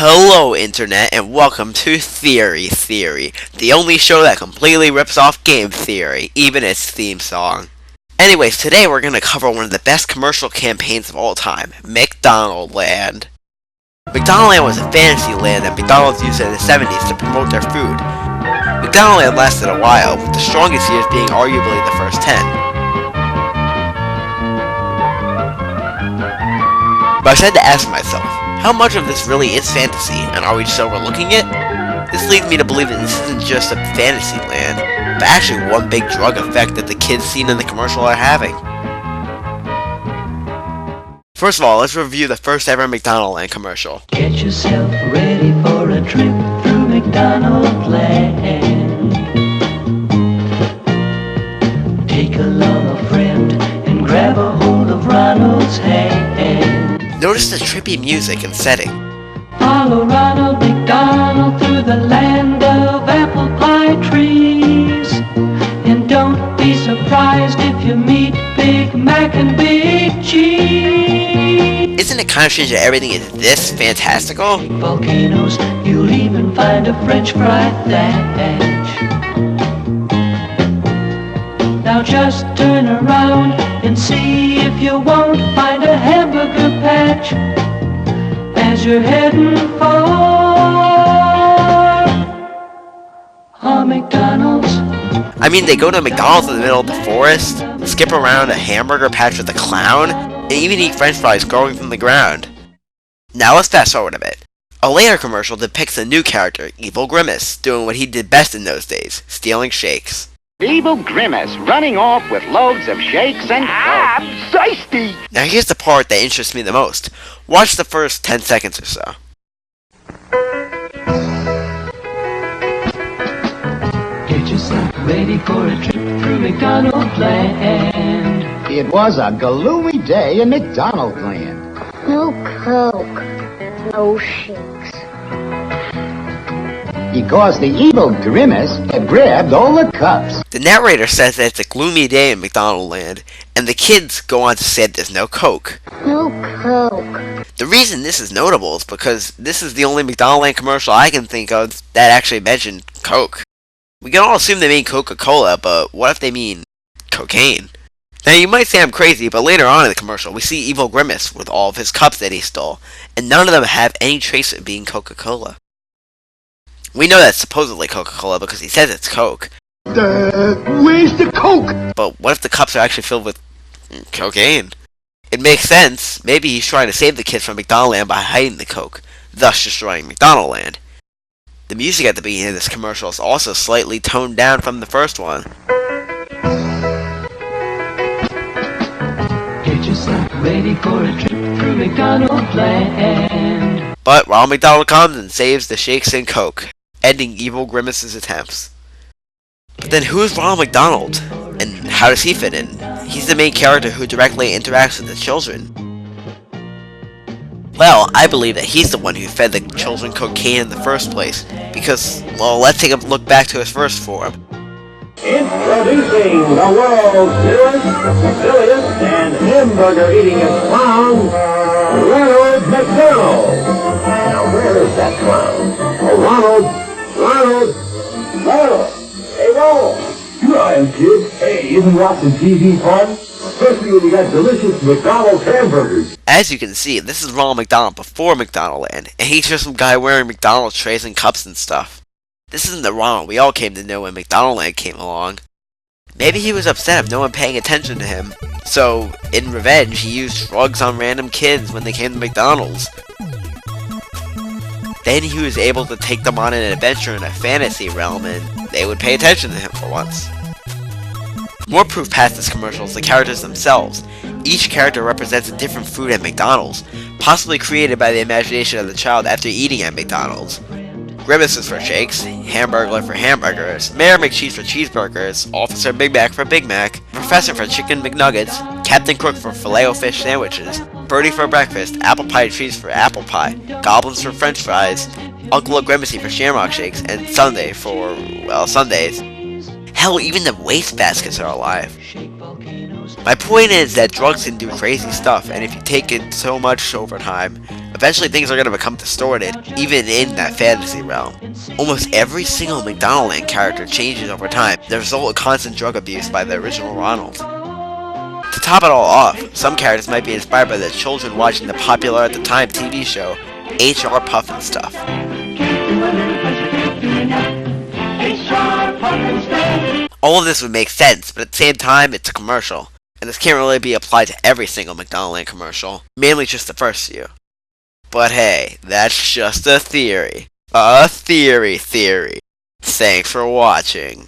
Hello Internet and welcome to Theory, the only show that completely rips off game theory, even its theme song. Anyways, today we're going to cover one of the best commercial campaigns of all time, McDonaldland. McDonaldland was a fantasy land that McDonald's used in the 70s to promote their food. McDonaldland lasted a while, with the strongest years being arguably the first 10. But I had to ask myself, how much of this really is fantasy, and are we just overlooking it? This leads me to believe that this isn't just a fantasy land, but actually one big drug effect that the kids seen in the commercial are having. First of all, let's review the first ever McDonaldland commercial. Get yourself ready for a trip through McDonaldland. Take along a friend and grab a hold of Ronald's hand. Notice the trippy music and setting. Follow Ronald McDonald through the land of apple pie trees. And don't be surprised if you meet Big Mac and Big Cheese. Isn't it kind of strange that everything is this fantastical? Volcanoes, you'll even find a French fry thatch. Now just turn around and see if you won't find a hamburger patch as you're heading for a McDonald's. I mean, they go to McDonald's in the middle of the forest, skip around a hamburger patch with a clown, and even eat french fries growing from the ground. Now let's fast forward a bit. A later commercial depicts a new character, Evil Grimace, doing what he did best in those days, stealing shakes. Evil Grimace running off with loads of shakes and I'm thirsty. Now here's the part that interests me the most. Watch the first 10 seconds or so. Get yourself ready for a trip through McDonaldland. It was a gloomy day in McDonaldland. No Coke, no shakes. Because the evil Grimace had grabbed all the cups. The narrator says that it's a gloomy day in McDonaldland, and the kids go on to say that there's no Coke. No Coke. The reason this is notable is because this is the only McDonaldland commercial I can think of that actually mentioned Coke. We can all assume they mean Coca-Cola, but what if they mean cocaine? Now you might say I'm crazy, but later on in the commercial we see Evil Grimace with all of his cups that he stole, and none of them have any trace of being Coca-Cola. We know that's supposedly Coca-Cola because he says it's Coke. Where's the Coke? But what if the cups are actually filled with cocaine? It makes sense. Maybe he's trying to save the kids from McDonaldland by hiding the Coke, thus destroying McDonaldland. The music at the beginning of this commercial is also slightly toned down from the first one. Get yourself ready for a trip through McDonaldland. But Ronald McDonald comes and saves the shakes and Coke, ending Evil Grimace's attempts. But then who is Ronald McDonald? And how does he fit in? He's the main character who directly interacts with the children. Well, I believe that he's the one who fed the children cocaine in the first place, because, well, let's take a look back to his first form. Introducing the world's newest, silliest, and hamburger-eatingest clown, Ronald McDonald. Now where is that clown? Oh, Ronald! Hey, Ronald! Here I am, kid. Hey, isn't watching TV fun? Especially when you got delicious McDonald's hamburgers. As you can see, this is Ronald McDonald before McDonaldland, and he's just some guy wearing McDonald's trays and cups and stuff. This isn't the Ronald we all came to know when McDonaldland came along. Maybe he was upset of no one paying attention to him, so, in revenge, he used drugs on random kids when they came to McDonald's. Then he was able to take them on an adventure in a fantasy realm, and they would pay attention to him for once. More proof past this commercial is the characters themselves. Each character represents a different food at McDonald's, possibly created by the imagination of the child after eating at McDonald's. Grimace is for shakes, Hamburglar for hamburgers, Mayor McCheese for cheeseburgers, Officer Big Mac for Big Mac, Professor for chicken McNuggets, Captain Crook for filet-o-fish sandwiches, Birdie for breakfast, Apple Pie Trees for apple pie, Goblins for french fries, Uncle Grimacy for shamrock shakes, and Sunday for, well, Sundays. Hell, even the wastebaskets are alive. My point is that drugs can do crazy stuff, and if you take it so much over time, eventually things are going to become distorted, even in that fantasy realm. Almost every single McDonaldland character changes over time, the result of constant drug abuse by the original Ronald. To top it all off, some characters might be inspired by the children watching the popular at the time TV show HR Puffin Stuff. All of this would make sense, but at the same time, it's a commercial, and this can't really be applied to every single McDonaldland commercial, mainly just the first few. But hey, that's just a theory. A theory. Thanks for watching.